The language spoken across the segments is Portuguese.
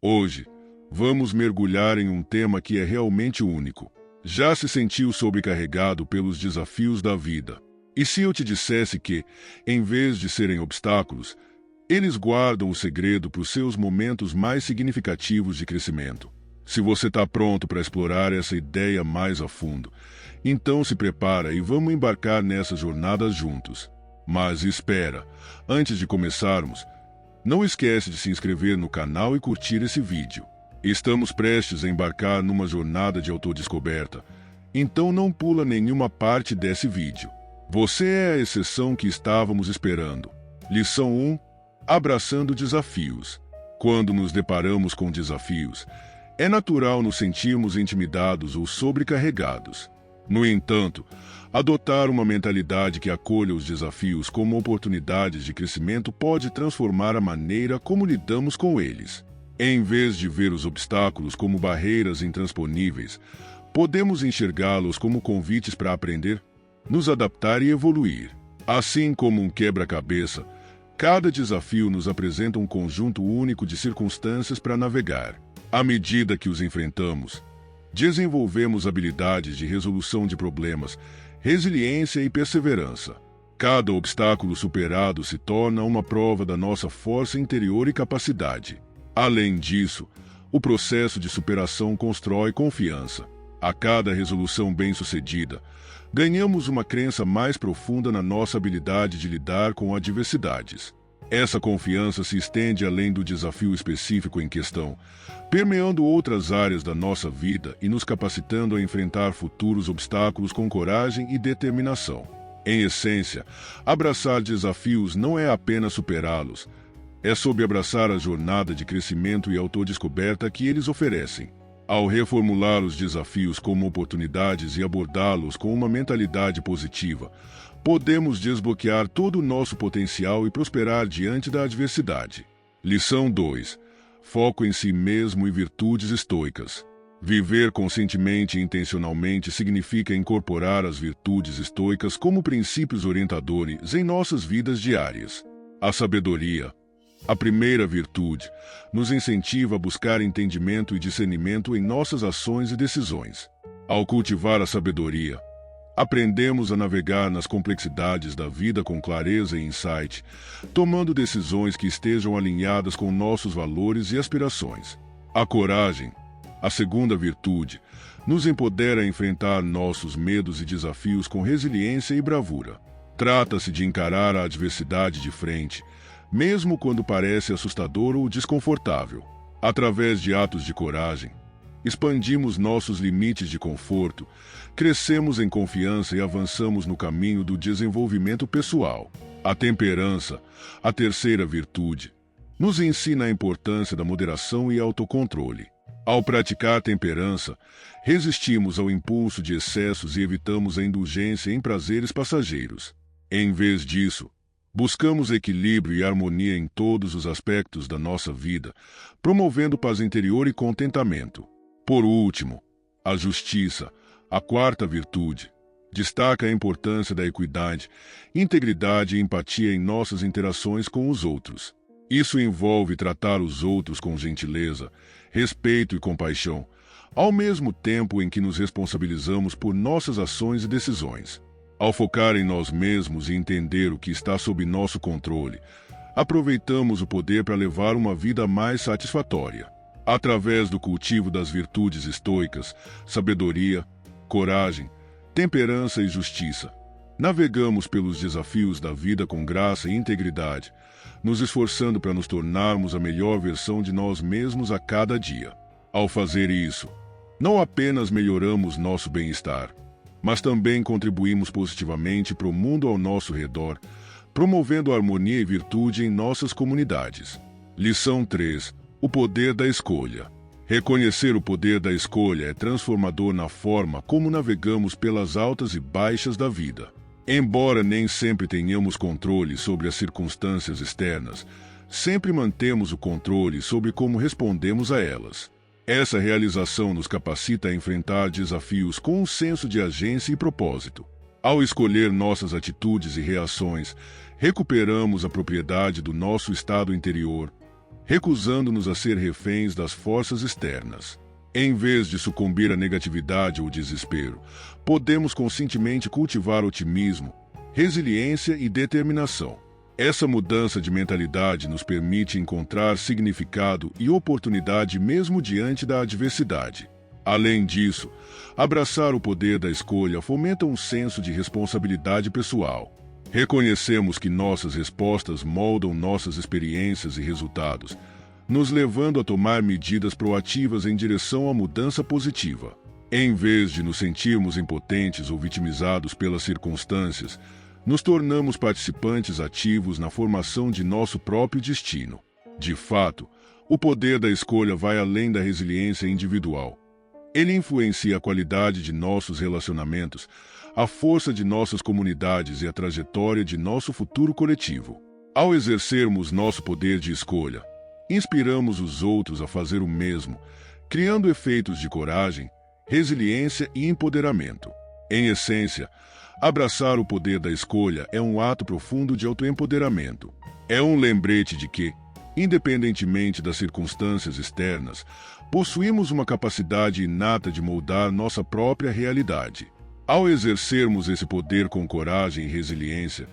Hoje, vamos mergulhar em um tema que é realmente único. Já se sentiu sobrecarregado pelos desafios da vida? E se eu te dissesse que, em vez de serem obstáculos, eles guardam o segredo para os seus momentos mais significativos de crescimento? Se você está pronto para explorar essa ideia mais a fundo, então se prepara e vamos embarcar nessa jornada juntos. Mas espera, antes de começarmos, não esquece de se inscrever no canal e curtir esse vídeo. Estamos prestes a embarcar numa jornada de autodescoberta, então não pula nenhuma parte desse vídeo. Você é a exceção que estávamos esperando. Lição 1. Abraçando desafios. Quando nos deparamos com desafios, é natural nos sentirmos intimidados ou sobrecarregados. No entanto, adotar uma mentalidade que acolha os desafios como oportunidades de crescimento pode transformar a maneira como lidamos com eles. Em vez de ver os obstáculos como barreiras intransponíveis, podemos enxergá-los como convites para aprender, nos adaptar e evoluir. Assim como um quebra-cabeça, cada desafio nos apresenta um conjunto único de circunstâncias para navegar. À medida que os enfrentamos, desenvolvemos habilidades de resolução de problemas, resiliência e perseverança. Cada obstáculo superado se torna uma prova da nossa força interior e capacidade. Além disso, o processo de superação constrói confiança. A cada resolução bem-sucedida, ganhamos uma crença mais profunda na nossa habilidade de lidar com adversidades. Essa confiança se estende além do desafio específico em questão, permeando outras áreas da nossa vida e nos capacitando a enfrentar futuros obstáculos com coragem e determinação. Em essência, abraçar desafios não é apenas superá-los, é sobre abraçar a jornada de crescimento e autodescoberta que eles oferecem. Ao reformular os desafios como oportunidades e abordá-los com uma mentalidade positiva, podemos desbloquear todo o nosso potencial e prosperar diante da adversidade. Lição 2. Foco em si mesmo e virtudes estoicas. Viver conscientemente e intencionalmente significa incorporar as virtudes estoicas como princípios orientadores em nossas vidas diárias. A sabedoria, a primeira virtude, nos incentiva a buscar entendimento e discernimento em nossas ações e decisões. Ao cultivar a sabedoria, aprendemos a navegar nas complexidades da vida com clareza e insight, tomando decisões que estejam alinhadas com nossos valores e aspirações. A coragem, a segunda virtude, nos empodera a enfrentar nossos medos e desafios com resiliência e bravura. Trata-se de encarar a adversidade de frente, mesmo quando parece assustador ou desconfortável. Através de atos de coragem, expandimos nossos limites de conforto, crescemos em confiança e avançamos no caminho do desenvolvimento pessoal. A temperança, a terceira virtude, nos ensina a importância da moderação e autocontrole. Ao praticar temperança, resistimos ao impulso de excessos e evitamos a indulgência em prazeres passageiros. Em vez disso, buscamos equilíbrio e harmonia em todos os aspectos da nossa vida, promovendo paz interior e contentamento. Por último, a justiça, a quarta virtude, destaca a importância da equidade, integridade e empatia em nossas interações com os outros. Isso envolve tratar os outros com gentileza, respeito e compaixão, ao mesmo tempo em que nos responsabilizamos por nossas ações e decisões. Ao focar em nós mesmos e entender o que está sob nosso controle, aproveitamos o poder para levar uma vida mais satisfatória. Através do cultivo das virtudes estoicas, sabedoria, coragem, temperança e justiça, navegamos pelos desafios da vida com graça e integridade, nos esforçando para nos tornarmos a melhor versão de nós mesmos a cada dia. Ao fazer isso, não apenas melhoramos nosso bem-estar, mas também contribuímos positivamente para o mundo ao nosso redor, promovendo harmonia e virtude em nossas comunidades. Lição 3. O poder da escolha. Reconhecer o poder da escolha é transformador na forma como navegamos pelas altas e baixas da vida. Embora nem sempre tenhamos controle sobre as circunstâncias externas, sempre mantemos o controle sobre como respondemos a elas. Essa realização nos capacita a enfrentar desafios com um senso de agência e propósito. Ao escolher nossas atitudes e reações, recuperamos a propriedade do nosso estado interior, recusando-nos a ser reféns das forças externas. Em vez de sucumbir à negatividade ou desespero, podemos conscientemente cultivar otimismo, resiliência e determinação. Essa mudança de mentalidade nos permite encontrar significado e oportunidade mesmo diante da adversidade. Além disso, abraçar o poder da escolha fomenta um senso de responsabilidade pessoal. Reconhecemos que nossas respostas moldam nossas experiências e resultados, nos levando a tomar medidas proativas em direção à mudança positiva. Em vez de nos sentirmos impotentes ou vitimizados pelas circunstâncias, nos tornamos participantes ativos na formação de nosso próprio destino. De fato, o poder da escolha vai além da resiliência individual. Ele influencia a qualidade de nossos relacionamentos, a força de nossas comunidades e a trajetória de nosso futuro coletivo. Ao exercermos nosso poder de escolha, inspiramos os outros a fazer o mesmo, criando efeitos de coragem, resiliência e empoderamento. Em essência, abraçar o poder da escolha é um ato profundo de autoempoderamento. É um lembrete de que, independentemente das circunstâncias externas, possuímos uma capacidade inata de moldar nossa própria realidade. Ao exercermos esse poder com coragem e resiliência,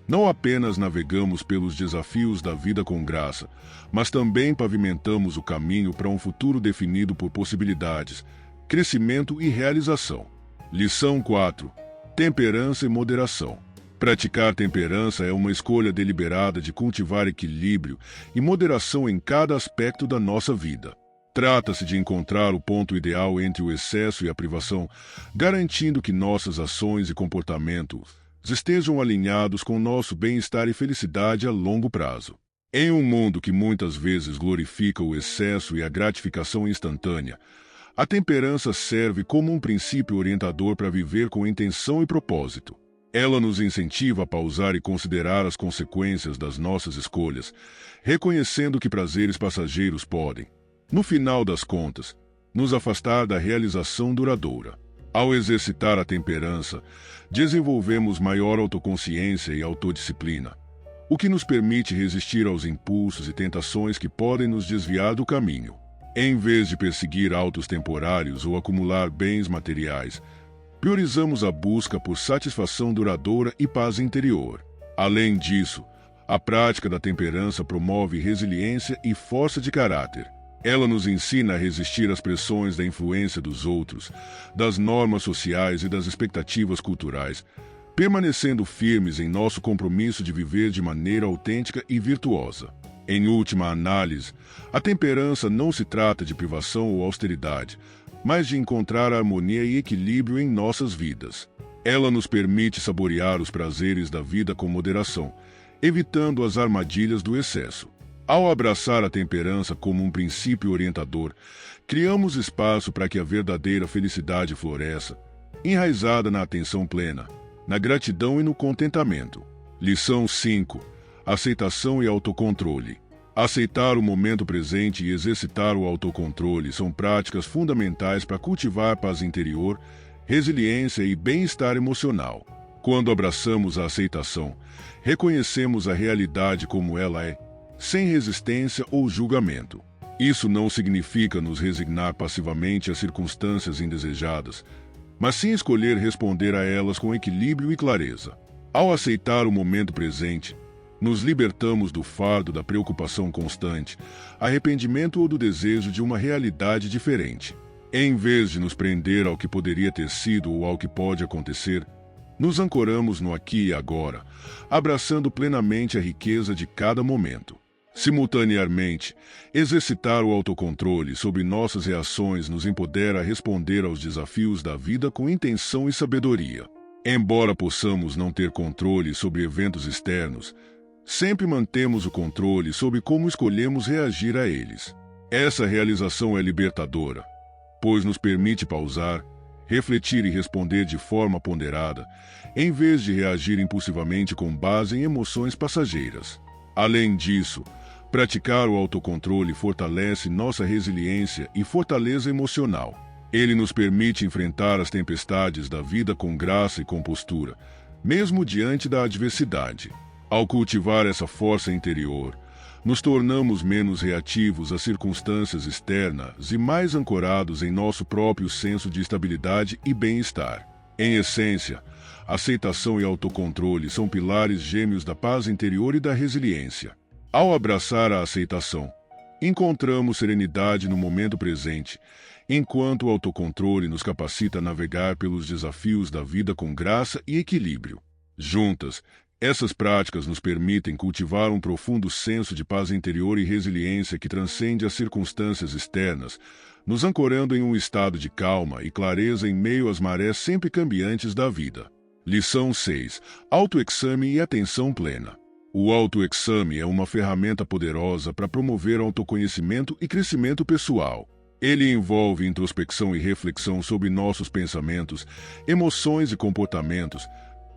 não apenas navegamos pelos desafios da vida com graça, mas também pavimentamos o caminho para um futuro definido por possibilidades, crescimento e realização. Lição 4. Temperança e moderação. Praticar temperança é uma escolha deliberada de cultivar equilíbrio e moderação em cada aspecto da nossa vida. Trata-se de encontrar o ponto ideal entre o excesso e a privação, garantindo que nossas ações e comportamentos estejam alinhados com nosso bem-estar e felicidade a longo prazo. Em um mundo que muitas vezes glorifica o excesso e a gratificação instantânea, a temperança serve como um princípio orientador para viver com intenção e propósito. Ela nos incentiva a pausar e considerar as consequências das nossas escolhas, reconhecendo que prazeres passageiros podem, no final das contas, nos afastar da realização duradoura. Ao exercitar a temperança, desenvolvemos maior autoconsciência e autodisciplina, o que nos permite resistir aos impulsos e tentações que podem nos desviar do caminho. Em vez de perseguir altos temporários ou acumular bens materiais, priorizamos a busca por satisfação duradoura e paz interior. Além disso, a prática da temperança promove resiliência e força de caráter. Ela nos ensina a resistir às pressões da influência dos outros, das normas sociais e das expectativas culturais, permanecendo firmes em nosso compromisso de viver de maneira autêntica e virtuosa. Em última análise, a temperança não se trata de privação ou austeridade, mas de encontrar harmonia e equilíbrio em nossas vidas. Ela nos permite saborear os prazeres da vida com moderação, evitando as armadilhas do excesso. Ao abraçar a temperança como um princípio orientador, criamos espaço para que a verdadeira felicidade floresça, enraizada na atenção plena, na gratidão e no contentamento. Lição 5. Aceitação e autocontrole. Aceitar o momento presente e exercitar o autocontrole são práticas fundamentais para cultivar paz interior, resiliência e bem-estar emocional. Quando abraçamos a aceitação, reconhecemos a realidade como ela é, sem resistência ou julgamento. Isso não significa nos resignar passivamente às circunstâncias indesejadas, mas sim escolher responder a elas com equilíbrio e clareza. Ao aceitar o momento presente, nos libertamos do fardo da preocupação constante, arrependimento ou do desejo de uma realidade diferente. Em vez de nos prender ao que poderia ter sido ou ao que pode acontecer, nos ancoramos no aqui e agora, abraçando plenamente a riqueza de cada momento. Simultaneamente, exercitar o autocontrole sobre nossas reações nos empodera a responder aos desafios da vida com intenção e sabedoria. Embora possamos não ter controle sobre eventos externos, sempre mantemos o controle sobre como escolhemos reagir a eles. Essa realização é libertadora, pois nos permite pausar, refletir e responder de forma ponderada, em vez de reagir impulsivamente com base em emoções passageiras. Além disso, praticar o autocontrole fortalece nossa resiliência e fortaleza emocional. Ele nos permite enfrentar as tempestades da vida com graça e compostura, mesmo diante da adversidade. Ao cultivar essa força interior, Nos tornamos menos reativos às circunstâncias externas e mais ancorados em nosso próprio senso de estabilidade e bem-estar. Em essência, aceitação e autocontrole são pilares gêmeos da paz interior e da resiliência. Ao abraçar a aceitação, encontramos serenidade no momento presente, enquanto o autocontrole nos capacita a navegar pelos desafios da vida com graça e equilíbrio. Juntas, essas práticas nos permitem cultivar um profundo senso de paz interior e resiliência que transcende as circunstâncias externas, nos ancorando em um estado de calma e clareza em meio às marés sempre cambiantes da vida. Lição 6. Autoexame e atenção plena. O autoexame é uma ferramenta poderosa para promover autoconhecimento e crescimento pessoal. Ele envolve introspecção e reflexão sobre nossos pensamentos, emoções e comportamentos,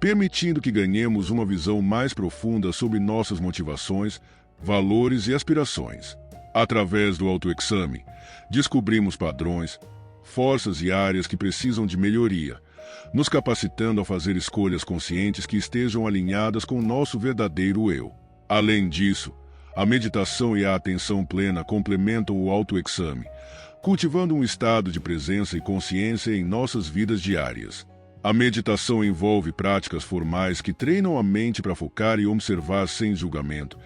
permitindo que ganhemos uma visão mais profunda sobre nossas motivações, valores e aspirações. Através do autoexame, descobrimos padrões, forças e áreas que precisam de melhoria, nos capacitando a fazer escolhas conscientes que estejam alinhadas com nosso verdadeiro eu. Além disso, a meditação e a atenção plena complementam o autoexame, cultivando um estado de presença e consciência em nossas vidas diárias. A meditação envolve práticas formais que treinam a mente para focar e observar sem julgamento,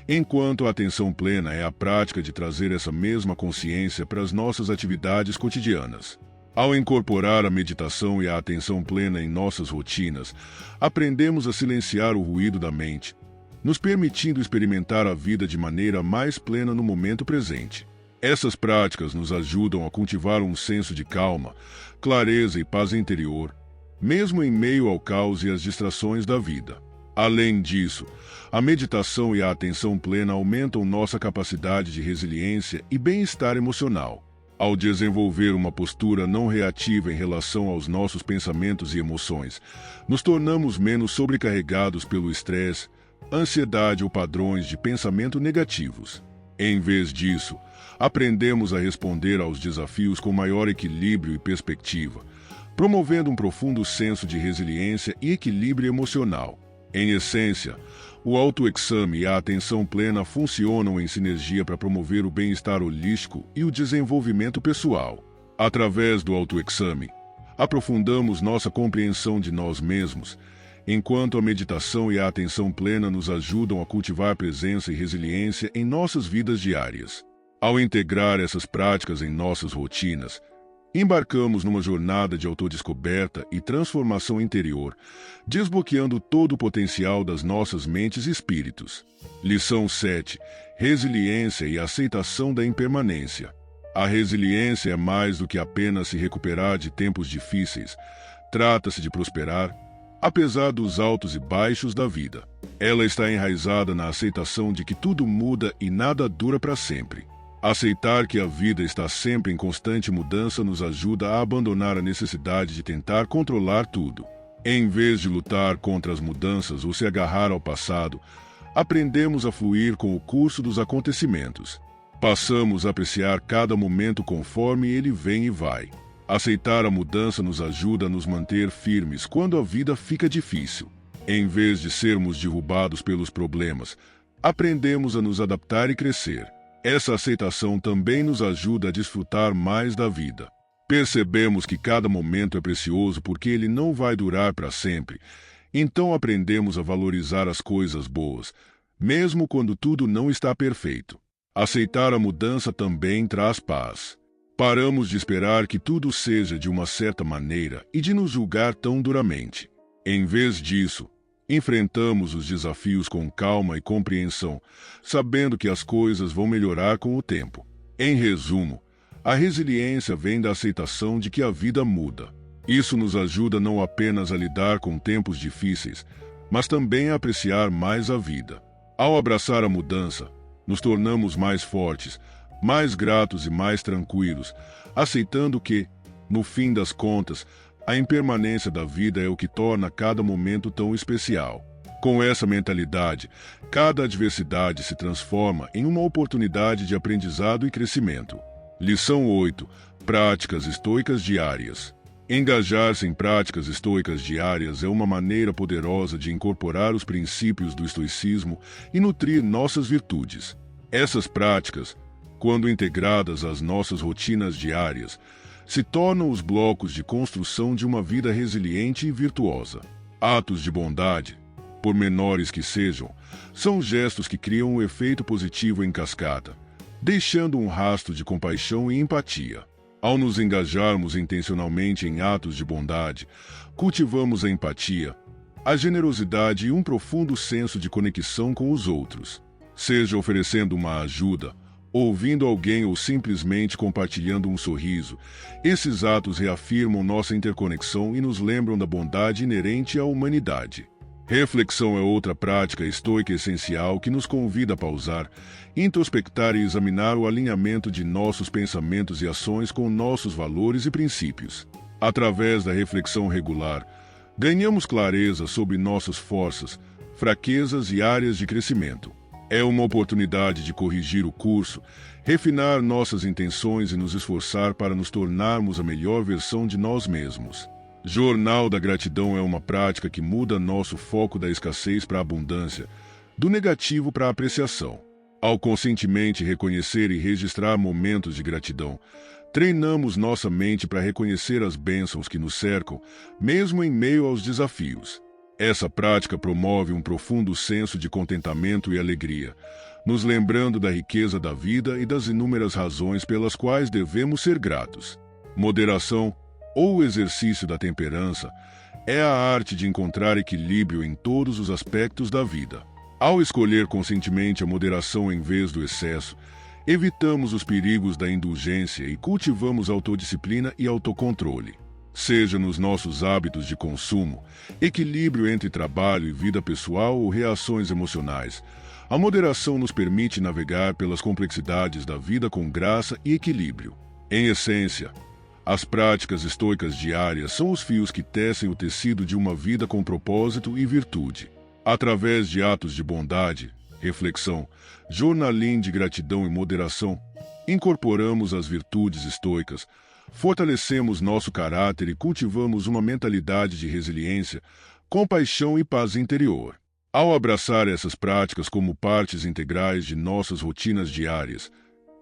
enquanto a atenção plena é a prática de trazer essa mesma consciência para as nossas atividades cotidianas. Ao incorporar a meditação e a atenção plena em nossas rotinas, aprendemos a silenciar o ruído da mente, nos permitindo experimentar a vida de maneira mais plena no momento presente. Essas práticas nos ajudam a cultivar um senso de calma, clareza e paz interior, mesmo em meio ao caos e às distrações da vida. Além disso, a meditação e a atenção plena aumentam nossa capacidade de resiliência e bem-estar emocional. Ao desenvolver uma postura não reativa em relação aos nossos pensamentos e emoções, nos tornamos menos sobrecarregados pelo estresse, ansiedade ou padrões de pensamento negativos. Em vez disso, aprendemos a responder aos desafios com maior equilíbrio e perspectiva, promovendo um profundo senso de resiliência e equilíbrio emocional. Em essência, o autoexame e a atenção plena funcionam em sinergia para promover o bem-estar holístico e o desenvolvimento pessoal. Através do autoexame, aprofundamos nossa compreensão de nós mesmos, enquanto a meditação e a atenção plena nos ajudam a cultivar presença e resiliência em nossas vidas diárias. Ao integrar essas práticas em nossas rotinas, embarcamos numa jornada de autodescoberta e transformação interior, desbloqueando todo o potencial das nossas mentes e espíritos. Lição 7. Resiliência e aceitação da impermanência. A resiliência é mais do que apenas se recuperar de tempos difíceis. Trata-se de prosperar, apesar dos altos e baixos da vida. Ela está enraizada na aceitação de que tudo muda e nada dura para sempre. Aceitar que a vida está sempre em constante mudança nos ajuda a abandonar a necessidade de tentar controlar tudo. Em vez de lutar contra as mudanças ou se agarrar ao passado, aprendemos a fluir com o curso dos acontecimentos. Passamos a apreciar cada momento conforme ele vem e vai. Aceitar a mudança nos ajuda a nos manter firmes quando a vida fica difícil. Em vez de sermos derrubados pelos problemas, aprendemos a nos adaptar e crescer. Essa aceitação também nos ajuda a desfrutar mais da vida. Percebemos que cada momento é precioso porque ele não vai durar para sempre. Então aprendemos a valorizar as coisas boas, mesmo quando tudo não está perfeito. Aceitar a mudança também traz paz. Paramos de esperar que tudo seja de uma certa maneira e de nos julgar tão duramente. Em vez disso, enfrentamos os desafios com calma e compreensão, sabendo que as coisas vão melhorar com o tempo. Em resumo, a resiliência vem da aceitação de que a vida muda. Isso nos ajuda não apenas a lidar com tempos difíceis, mas também a apreciar mais a vida. Ao abraçar a mudança, nos tornamos mais fortes, mais gratos e mais tranquilos, aceitando que, no fim das contas, a impermanência da vida é o que torna cada momento tão especial. Com essa mentalidade, cada adversidade se transforma em uma oportunidade de aprendizado e crescimento. Lição 8. Práticas estoicas diárias. Engajar-se em práticas estoicas diárias é uma maneira poderosa de incorporar os princípios do estoicismo e nutrir nossas virtudes. Essas práticas, quando integradas às nossas rotinas diárias, se tornam os blocos de construção de uma vida resiliente e virtuosa. Atos de bondade, por menores que sejam, são gestos que criam um efeito positivo em cascata, deixando um rastro de compaixão e empatia. Ao nos engajarmos intencionalmente em atos de bondade, cultivamos a empatia, a generosidade e um profundo senso de conexão com os outros. Seja oferecendo uma ajuda, ouvindo alguém ou simplesmente compartilhando um sorriso, esses atos reafirmam nossa interconexão e nos lembram da bondade inerente à humanidade. Reflexão é outra prática estoica essencial que nos convida a pausar, introspectar e examinar o alinhamento de nossos pensamentos e ações com nossos valores e princípios. Através da reflexão regular, ganhamos clareza sobre nossas forças, fraquezas e áreas de crescimento. É uma oportunidade de corrigir o curso, refinar nossas intenções e nos esforçar para nos tornarmos a melhor versão de nós mesmos. Jornal da Gratidão é uma prática que muda nosso foco da escassez para a abundância, do negativo para a apreciação. Ao conscientemente reconhecer e registrar momentos de gratidão, treinamos nossa mente para reconhecer as bênçãos que nos cercam, mesmo em meio aos desafios. Essa prática promove um profundo senso de contentamento e alegria, nos lembrando da riqueza da vida e das inúmeras razões pelas quais devemos ser gratos. Moderação, ou o exercício da temperança, é a arte de encontrar equilíbrio em todos os aspectos da vida. Ao escolher conscientemente a moderação em vez do excesso, evitamos os perigos da indulgência e cultivamos autodisciplina e autocontrole. Seja nos nossos hábitos de consumo, equilíbrio entre trabalho e vida pessoal ou reações emocionais, a moderação nos permite navegar pelas complexidades da vida com graça e equilíbrio. Em essência, as práticas estoicas diárias são os fios que tecem o tecido de uma vida com propósito e virtude. Através de atos de bondade, reflexão, jornalim de gratidão e moderação, incorporamos as virtudes estoicas, fortalecemos nosso caráter e cultivamos uma mentalidade de resiliência, compaixão e paz interior. Ao abraçar essas práticas como partes integrais de nossas rotinas diárias,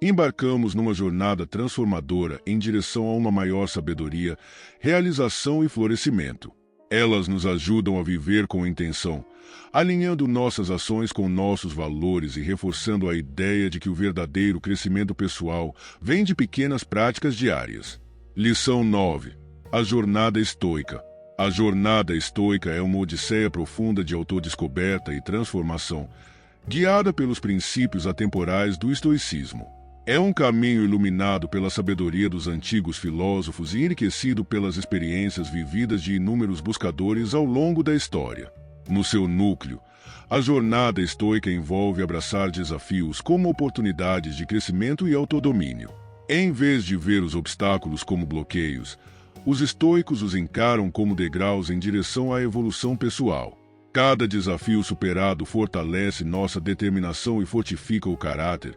embarcamos numa jornada transformadora em direção a uma maior sabedoria, realização e florescimento. Elas nos ajudam a viver com intenção, alinhando nossas ações com nossos valores e reforçando a ideia de que o verdadeiro crescimento pessoal vem de pequenas práticas diárias. Lição 9. A jornada estoica. A jornada estoica é uma odisseia profunda de autodescoberta e transformação, guiada pelos princípios atemporais do estoicismo. É um caminho iluminado pela sabedoria dos antigos filósofos e enriquecido pelas experiências vividas de inúmeros buscadores ao longo da história. No seu núcleo, a jornada estoica envolve abraçar desafios como oportunidades de crescimento e autodomínio. Em vez de ver os obstáculos como bloqueios, os estoicos os encaram como degraus em direção à evolução pessoal. Cada desafio superado fortalece nossa determinação e fortifica o caráter,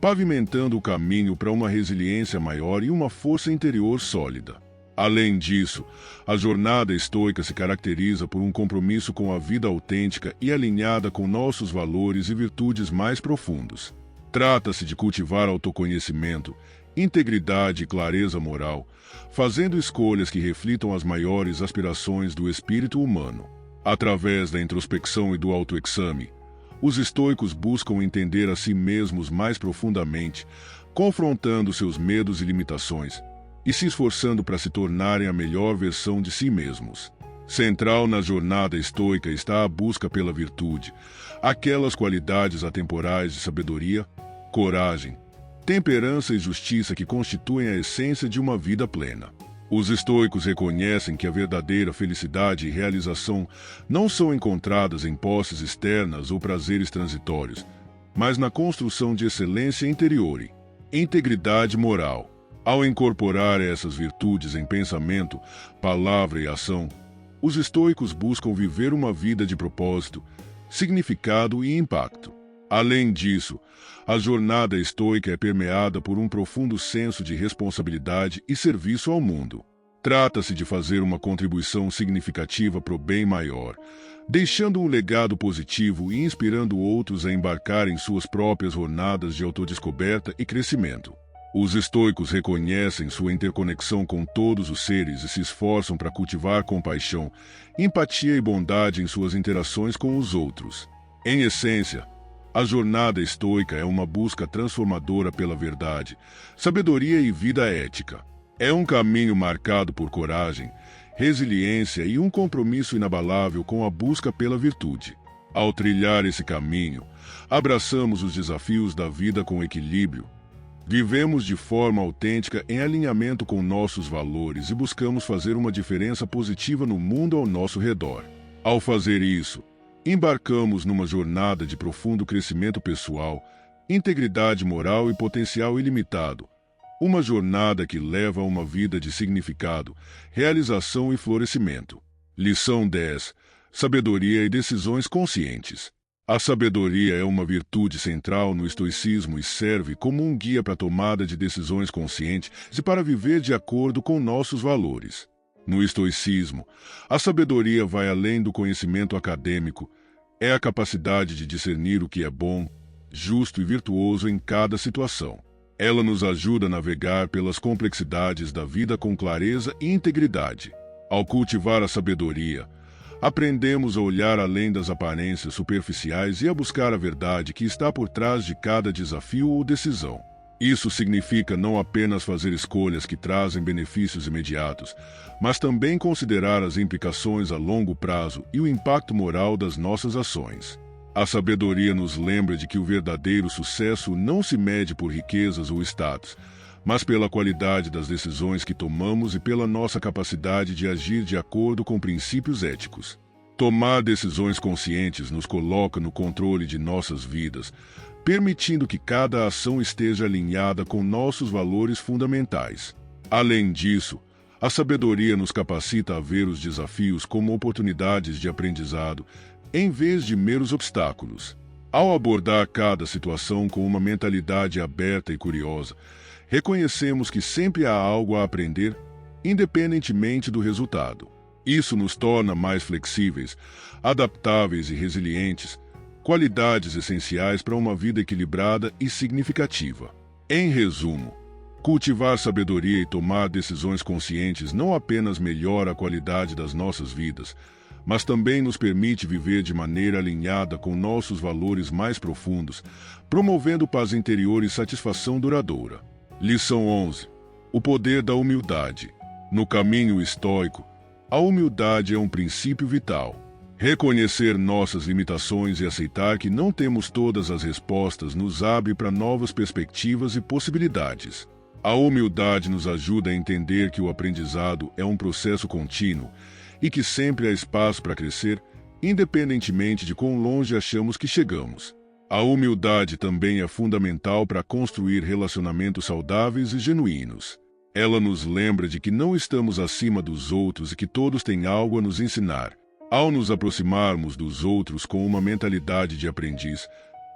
pavimentando o caminho para uma resiliência maior e uma força interior sólida. Além disso, a jornada estoica se caracteriza por um compromisso com a vida autêntica e alinhada com nossos valores e virtudes mais profundos. Trata-se de cultivar autoconhecimento, integridade e clareza moral, fazendo escolhas que reflitam as maiores aspirações do espírito humano. Através da introspecção e do autoexame, os estoicos buscam entender a si mesmos mais profundamente, confrontando seus medos e limitações, e se esforçando para se tornarem a melhor versão de si mesmos. Central na jornada estoica está a busca pela virtude, aquelas qualidades atemporais de sabedoria, coragem, temperança e justiça que constituem a essência de uma vida plena. Os estoicos reconhecem que a verdadeira felicidade e realização não são encontradas em posses externas ou prazeres transitórios, mas na construção de excelência interior e integridade moral. Ao incorporar essas virtudes em pensamento, palavra e ação, os estoicos buscam viver uma vida de propósito, significado e impacto. Além disso, a jornada estoica é permeada por um profundo senso de responsabilidade e serviço ao mundo. Trata-se de fazer uma contribuição significativa para o bem maior, deixando um legado positivo e inspirando outros a embarcar em suas próprias jornadas de autodescoberta e crescimento. Os estoicos reconhecem sua interconexão com todos os seres e se esforçam para cultivar compaixão, empatia e bondade em suas interações com os outros. Em essência, a jornada estoica é uma busca transformadora pela verdade, sabedoria e vida ética. É um caminho marcado por coragem, resiliência e um compromisso inabalável com a busca pela virtude. Ao trilhar esse caminho, abraçamos os desafios da vida com equilíbrio, vivemos de forma autêntica em alinhamento com nossos valores e buscamos fazer uma diferença positiva no mundo ao nosso redor. Ao fazer isso, embarcamos numa jornada de profundo crescimento pessoal, integridade moral e potencial ilimitado. Uma jornada que leva a uma vida de significado, realização e florescimento. Lição 10. Sabedoria e decisões conscientes. A sabedoria é uma virtude central no estoicismo e serve como um guia para a tomada de decisões conscientes e para viver de acordo com nossos valores. No estoicismo, a sabedoria vai além do conhecimento acadêmico, é a capacidade de discernir o que é bom, justo e virtuoso em cada situação. Ela nos ajuda a navegar pelas complexidades da vida com clareza e integridade. Ao cultivar a sabedoria, aprendemos a olhar além das aparências superficiais e a buscar a verdade que está por trás de cada desafio ou decisão. Isso significa não apenas fazer escolhas que trazem benefícios imediatos, mas também considerar as implicações a longo prazo e o impacto moral das nossas ações. A sabedoria nos lembra de que o verdadeiro sucesso não se mede por riquezas ou status, mas pela qualidade das decisões que tomamos e pela nossa capacidade de agir de acordo com princípios éticos. Tomar decisões conscientes nos coloca no controle de nossas vidas, permitindo que cada ação esteja alinhada com nossos valores fundamentais. Além disso, a sabedoria nos capacita a ver os desafios como oportunidades de aprendizado, em vez de meros obstáculos. Ao abordar cada situação com uma mentalidade aberta e curiosa, reconhecemos que sempre há algo a aprender, independentemente do resultado. Isso nos torna mais flexíveis, adaptáveis e resilientes, qualidades essenciais para uma vida equilibrada e significativa. Em resumo, cultivar sabedoria e tomar decisões conscientes não apenas melhora a qualidade das nossas vidas, mas também nos permite viver de maneira alinhada com nossos valores mais profundos, promovendo paz interior e satisfação duradoura. Lição 11. O poder da humildade. No caminho estoico, a humildade é um princípio vital. Reconhecer nossas limitações e aceitar que não temos todas as respostas nos abre para novas perspectivas e possibilidades. A humildade nos ajuda a entender que o aprendizado é um processo contínuo e que sempre há espaço para crescer, independentemente de quão longe achamos que chegamos. A humildade também é fundamental para construir relacionamentos saudáveis e genuínos. Ela nos lembra de que não estamos acima dos outros e que todos têm algo a nos ensinar. Ao nos aproximarmos dos outros com uma mentalidade de aprendiz,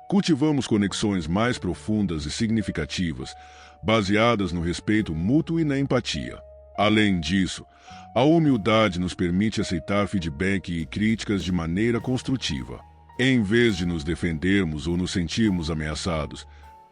cultivamos conexões mais profundas e significativas, baseadas no respeito mútuo e na empatia. Além disso, a humildade nos permite aceitar feedback e críticas de maneira construtiva. Em vez de nos defendermos ou nos sentirmos ameaçados,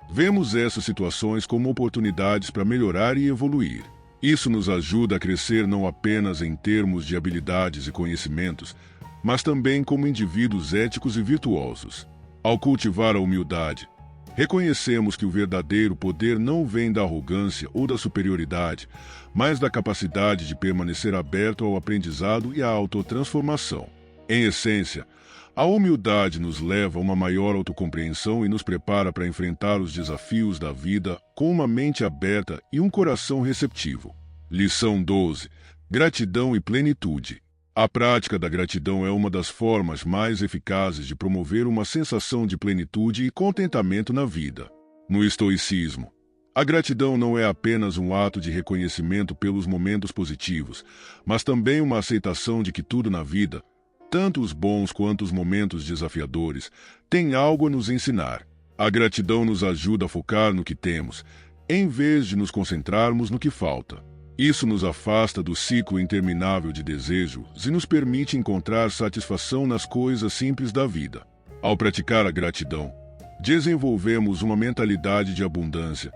vemos essas situações como oportunidades para melhorar e evoluir. Isso nos ajuda a crescer não apenas em termos de habilidades e conhecimentos, mas também como indivíduos éticos e virtuosos. Ao cultivar a humildade, reconhecemos que o verdadeiro poder não vem da arrogância ou da superioridade, mas da capacidade de permanecer aberto ao aprendizado e à autotransformação. Em essência, a humildade nos leva a uma maior autocompreensão e nos prepara para enfrentar os desafios da vida com uma mente aberta e um coração receptivo. Lição 12. Gratidão e plenitude. A prática da gratidão é uma das formas mais eficazes de promover uma sensação de plenitude e contentamento na vida. No estoicismo, a gratidão não é apenas um ato de reconhecimento pelos momentos positivos, mas também uma aceitação de que tudo na vida, tanto os bons quanto os momentos desafiadores, tem algo a nos ensinar. A gratidão nos ajuda a focar no que temos, em vez de nos concentrarmos no que falta. Isso nos afasta do ciclo interminável de desejos e nos permite encontrar satisfação nas coisas simples da vida. Ao praticar a gratidão, desenvolvemos uma mentalidade de abundância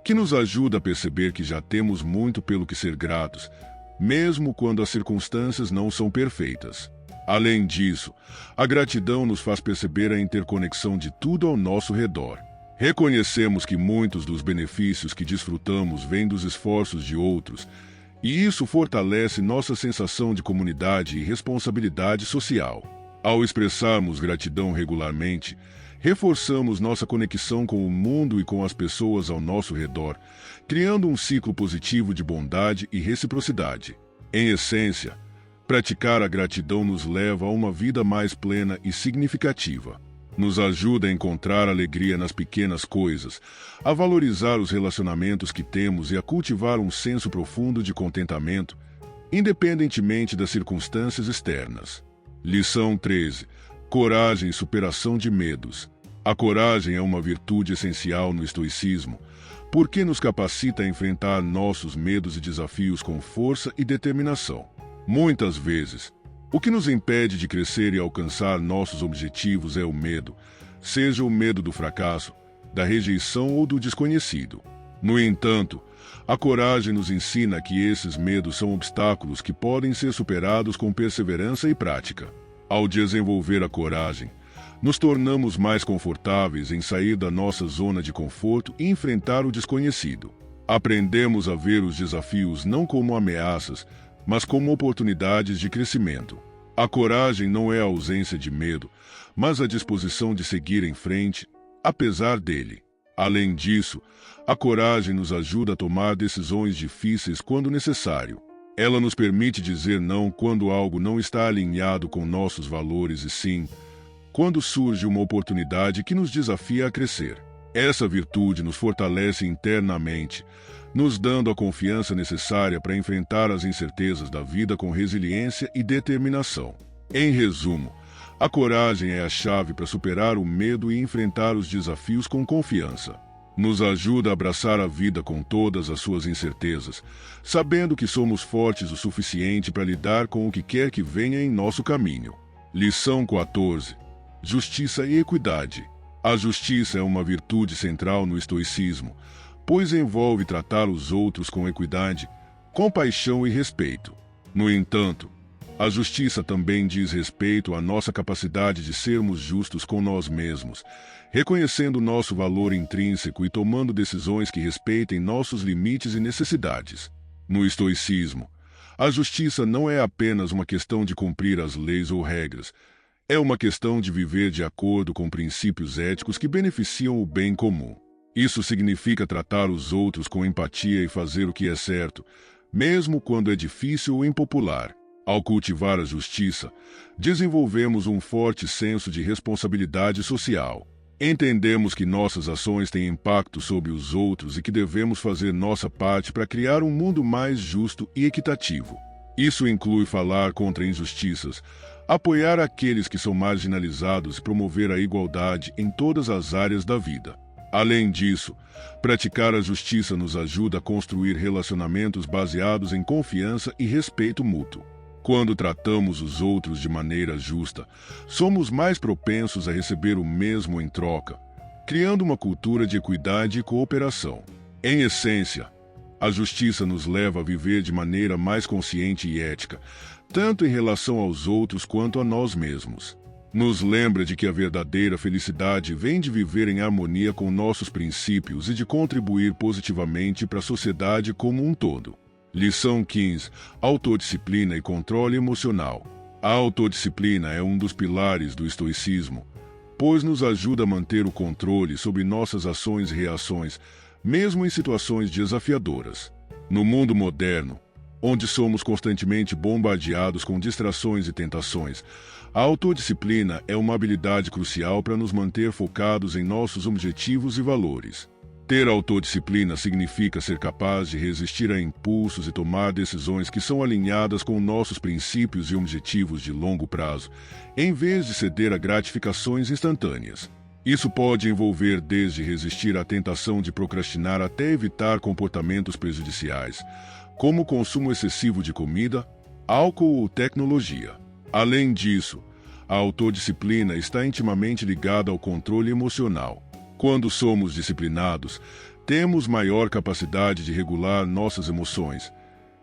que nos ajuda a perceber que já temos muito pelo que ser gratos, mesmo quando as circunstâncias não são perfeitas. Além disso, a gratidão nos faz perceber a interconexão de tudo ao nosso redor. Reconhecemos que muitos dos benefícios que desfrutamos vêm dos esforços de outros, e isso fortalece nossa sensação de comunidade e responsabilidade social. Ao expressarmos gratidão regularmente, reforçamos nossa conexão com o mundo e com as pessoas ao nosso redor, criando um ciclo positivo de bondade e reciprocidade. Em essência, praticar a gratidão nos leva a uma vida mais plena e significativa. Nos ajuda a encontrar alegria nas pequenas coisas, a valorizar os relacionamentos que temos e a cultivar um senso profundo de contentamento, independentemente das circunstâncias externas. Lição 13. Coragem e superação de medos. A coragem é uma virtude essencial no estoicismo, porque nos capacita a enfrentar nossos medos e desafios com força e determinação. Muitas vezes, o que nos impede de crescer e alcançar nossos objetivos é o medo, seja o medo do fracasso, da rejeição ou do desconhecido. No entanto, a coragem nos ensina que esses medos são obstáculos que podem ser superados com perseverança e prática. Ao desenvolver a coragem, nos tornamos mais confortáveis em sair da nossa zona de conforto e enfrentar o desconhecido. Aprendemos a ver os desafios não como ameaças, mas como oportunidades de crescimento. A coragem não é a ausência de medo, mas a disposição de seguir em frente, apesar dele. Além disso, a coragem nos ajuda a tomar decisões difíceis quando necessário. Ela nos permite dizer não quando algo não está alinhado com nossos valores e sim, quando surge uma oportunidade que nos desafia a crescer. Essa virtude nos fortalece internamente, nos dando a confiança necessária para enfrentar as incertezas da vida com resiliência e determinação. Em resumo, a coragem é a chave para superar o medo e enfrentar os desafios com confiança. Nos ajuda a abraçar a vida com todas as suas incertezas, sabendo que somos fortes o suficiente para lidar com o que quer que venha em nosso caminho. Lição 14. Justiça e equidade. A justiça é uma virtude central no estoicismo, pois envolve tratar os outros com equidade, compaixão e respeito. No entanto, a justiça também diz respeito à nossa capacidade de sermos justos com nós mesmos, reconhecendo nosso valor intrínseco e tomando decisões que respeitem nossos limites e necessidades. No estoicismo, a justiça não é apenas uma questão de cumprir as leis ou regras, é uma questão de viver de acordo com princípios éticos que beneficiam o bem comum. Isso significa tratar os outros com empatia e fazer o que é certo, mesmo quando é difícil ou impopular. Ao cultivar a justiça, desenvolvemos um forte senso de responsabilidade social. Entendemos que nossas ações têm impacto sobre os outros e que devemos fazer nossa parte para criar um mundo mais justo e equitativo. Isso inclui falar contra injustiças, apoiar aqueles que são marginalizados e promover a igualdade em todas as áreas da vida. Além disso, praticar a justiça nos ajuda a construir relacionamentos baseados em confiança e respeito mútuo. Quando tratamos os outros de maneira justa, somos mais propensos a receber o mesmo em troca, criando uma cultura de equidade e cooperação. Em essência, a justiça nos leva a viver de maneira mais consciente e ética, tanto em relação aos outros quanto a nós mesmos. Nos lembra de que a verdadeira felicidade vem de viver em harmonia com nossos princípios e de contribuir positivamente para a sociedade como um todo. Lição 15. Autodisciplina e controle emocional. A autodisciplina é um dos pilares do estoicismo, pois nos ajuda a manter o controle sobre nossas ações e reações, mesmo em situações desafiadoras. No mundo moderno, onde somos constantemente bombardeados com distrações e tentações, a autodisciplina é uma habilidade crucial para nos manter focados em nossos objetivos e valores. Ter autodisciplina significa ser capaz de resistir a impulsos e tomar decisões que são alinhadas com nossos princípios e objetivos de longo prazo, em vez de ceder a gratificações instantâneas. Isso pode envolver desde resistir à tentação de procrastinar até evitar comportamentos prejudiciais, como o consumo excessivo de comida, álcool ou tecnologia. Além disso, a autodisciplina está intimamente ligada ao controle emocional. Quando somos disciplinados, temos maior capacidade de regular nossas emoções,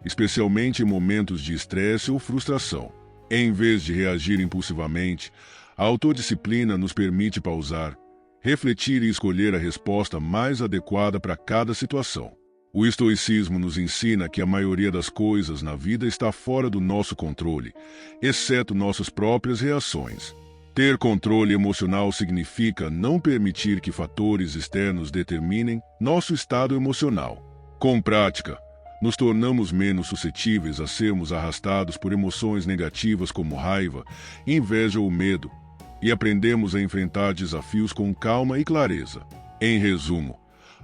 especialmente em momentos de estresse ou frustração. Em vez de reagir impulsivamente, a autodisciplina nos permite pausar, refletir e escolher a resposta mais adequada para cada situação. O estoicismo nos ensina que a maioria das coisas na vida está fora do nosso controle, exceto nossas próprias reações. Ter controle emocional significa não permitir que fatores externos determinem nosso estado emocional. Com prática, nos tornamos menos suscetíveis a sermos arrastados por emoções negativas como raiva, inveja ou medo, e aprendemos a enfrentar desafios com calma e clareza. Em resumo,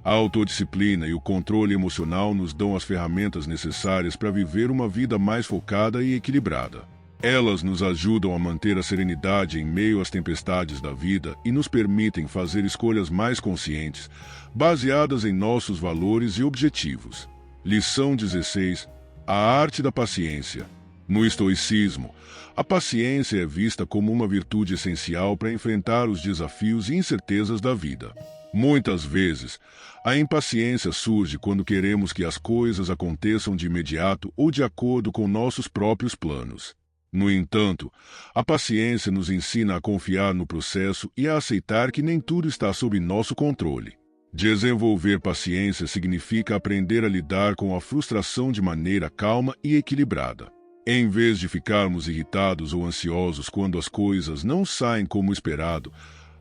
a autodisciplina e o controle emocional nos dão as ferramentas necessárias para viver uma vida mais focada e equilibrada. Elas nos ajudam a manter a serenidade em meio às tempestades da vida e nos permitem fazer escolhas mais conscientes, baseadas em nossos valores e objetivos. Lição 16. A arte da paciência. No estoicismo, a paciência é vista como uma virtude essencial para enfrentar os desafios e incertezas da vida. Muitas vezes, a impaciência surge quando queremos que as coisas aconteçam de imediato ou de acordo com nossos próprios planos. No entanto, a paciência nos ensina a confiar no processo e a aceitar que nem tudo está sob nosso controle. Desenvolver paciência significa aprender a lidar com a frustração de maneira calma e equilibrada. Em vez de ficarmos irritados ou ansiosos quando as coisas não saem como esperado,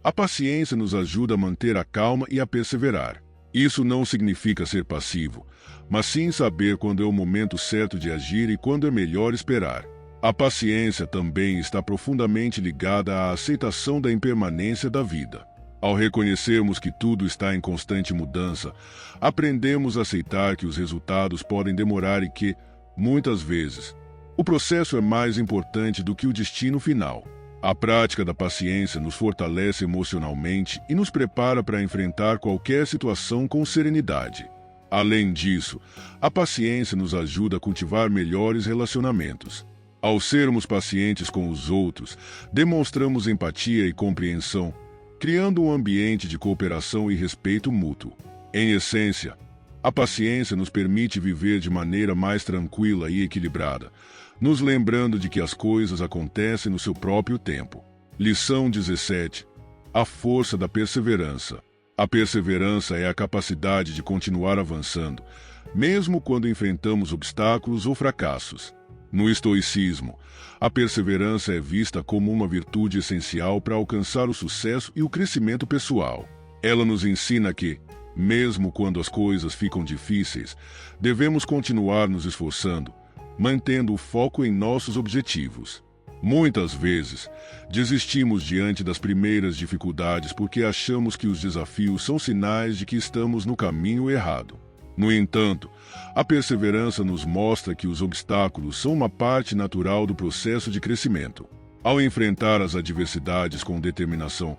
a paciência nos ajuda a manter a calma e a perseverar. Isso não significa ser passivo, mas sim saber quando é o momento certo de agir e quando é melhor esperar. A paciência também está profundamente ligada à aceitação da impermanência da vida. Ao reconhecermos que tudo está em constante mudança, aprendemos a aceitar que os resultados podem demorar e que, muitas vezes, o processo é mais importante do que o destino final. A prática da paciência nos fortalece emocionalmente e nos prepara para enfrentar qualquer situação com serenidade. Além disso, a paciência nos ajuda a cultivar melhores relacionamentos. Ao sermos pacientes com os outros, demonstramos empatia e compreensão, criando um ambiente de cooperação e respeito mútuo. Em essência, a paciência nos permite viver de maneira mais tranquila e equilibrada, nos lembrando de que as coisas acontecem no seu próprio tempo. Lição 17. A força da perseverança. A perseverança é a capacidade de continuar avançando, mesmo quando enfrentamos obstáculos ou fracassos. No estoicismo, a perseverança é vista como uma virtude essencial para alcançar o sucesso e o crescimento pessoal. Ela nos ensina que, mesmo quando as coisas ficam difíceis, devemos continuar nos esforçando, mantendo o foco em nossos objetivos. Muitas vezes, desistimos diante das primeiras dificuldades porque achamos que os desafios são sinais de que estamos no caminho errado. No entanto, a perseverança nos mostra que os obstáculos são uma parte natural do processo de crescimento. Ao enfrentar as adversidades com determinação,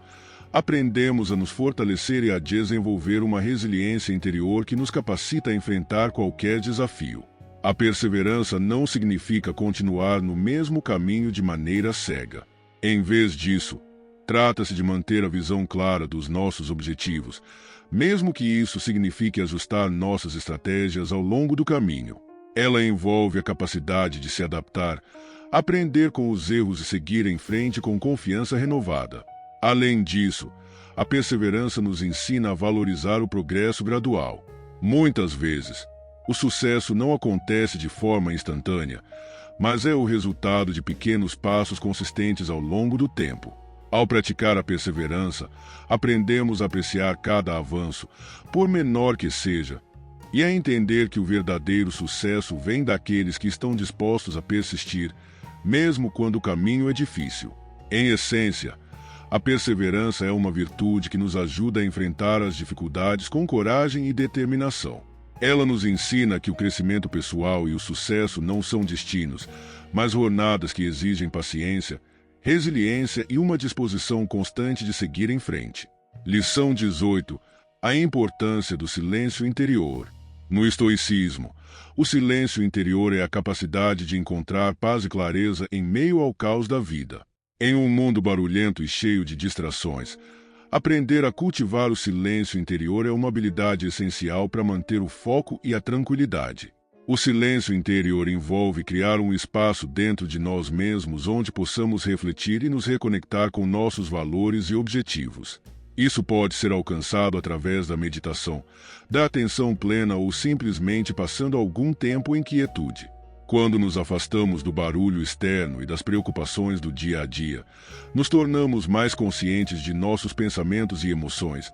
aprendemos a nos fortalecer e a desenvolver uma resiliência interior que nos capacita a enfrentar qualquer desafio. A perseverança não significa continuar no mesmo caminho de maneira cega. Em vez disso, trata-se de manter a visão clara dos nossos objetivos, mesmo que isso signifique ajustar nossas estratégias ao longo do caminho. Ela envolve a capacidade de se adaptar, aprender com os erros e seguir em frente com confiança renovada. Além disso, a perseverança nos ensina a valorizar o progresso gradual. Muitas vezes, o sucesso não acontece de forma instantânea, mas é o resultado de pequenos passos consistentes ao longo do tempo. Ao praticar a perseverança, aprendemos a apreciar cada avanço, por menor que seja, e a entender que o verdadeiro sucesso vem daqueles que estão dispostos a persistir, mesmo quando o caminho é difícil. Em essência, a perseverança é uma virtude que nos ajuda a enfrentar as dificuldades com coragem e determinação. Ela nos ensina que o crescimento pessoal e o sucesso não são destinos, mas jornadas que exigem paciência, resiliência e uma disposição constante de seguir em frente. Lição 18. A importância do silêncio interior. No estoicismo, o silêncio interior é a capacidade de encontrar paz e clareza em meio ao caos da vida. Em um mundo barulhento e cheio de distrações, aprender a cultivar o silêncio interior é uma habilidade essencial para manter o foco e a tranquilidade. O silêncio interior envolve criar um espaço dentro de nós mesmos onde possamos refletir e nos reconectar com nossos valores e objetivos. Isso pode ser alcançado através da meditação, da atenção plena ou simplesmente passando algum tempo em quietude. Quando nos afastamos do barulho externo e das preocupações do dia a dia, nos tornamos mais conscientes de nossos pensamentos e emoções,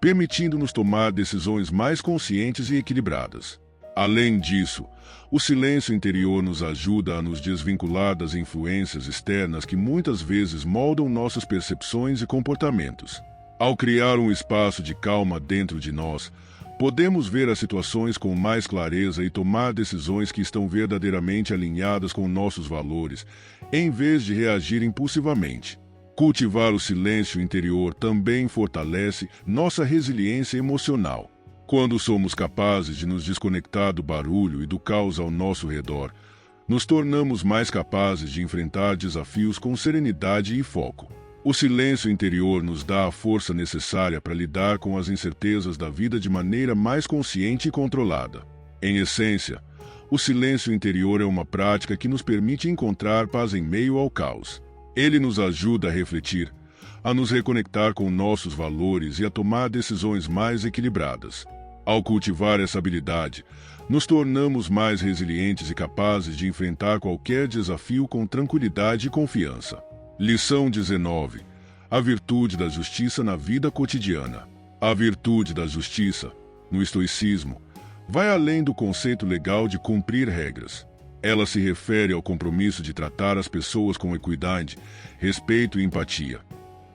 permitindo-nos tomar decisões mais conscientes e equilibradas. Além disso, o silêncio interior nos ajuda a nos desvincular das influências externas que muitas vezes moldam nossas percepções e comportamentos. Ao criar um espaço de calma dentro de nós, podemos ver as situações com mais clareza e tomar decisões que estão verdadeiramente alinhadas com nossos valores, em vez de reagir impulsivamente. Cultivar o silêncio interior também fortalece nossa resiliência emocional. Quando somos capazes de nos desconectar do barulho e do caos ao nosso redor, nos tornamos mais capazes de enfrentar desafios com serenidade e foco. O silêncio interior nos dá a força necessária para lidar com as incertezas da vida de maneira mais consciente e controlada. Em essência, o silêncio interior é uma prática que nos permite encontrar paz em meio ao caos. Ele nos ajuda a refletir, a nos reconectar com nossos valores e a tomar decisões mais equilibradas. Ao cultivar essa habilidade, nos tornamos mais resilientes e capazes de enfrentar qualquer desafio com tranquilidade e confiança. Lição 19. A virtude da justiça na vida cotidiana. A virtude da justiça, no estoicismo, vai além do conceito legal de cumprir regras. Ela se refere ao compromisso de tratar as pessoas com equidade, respeito e empatia,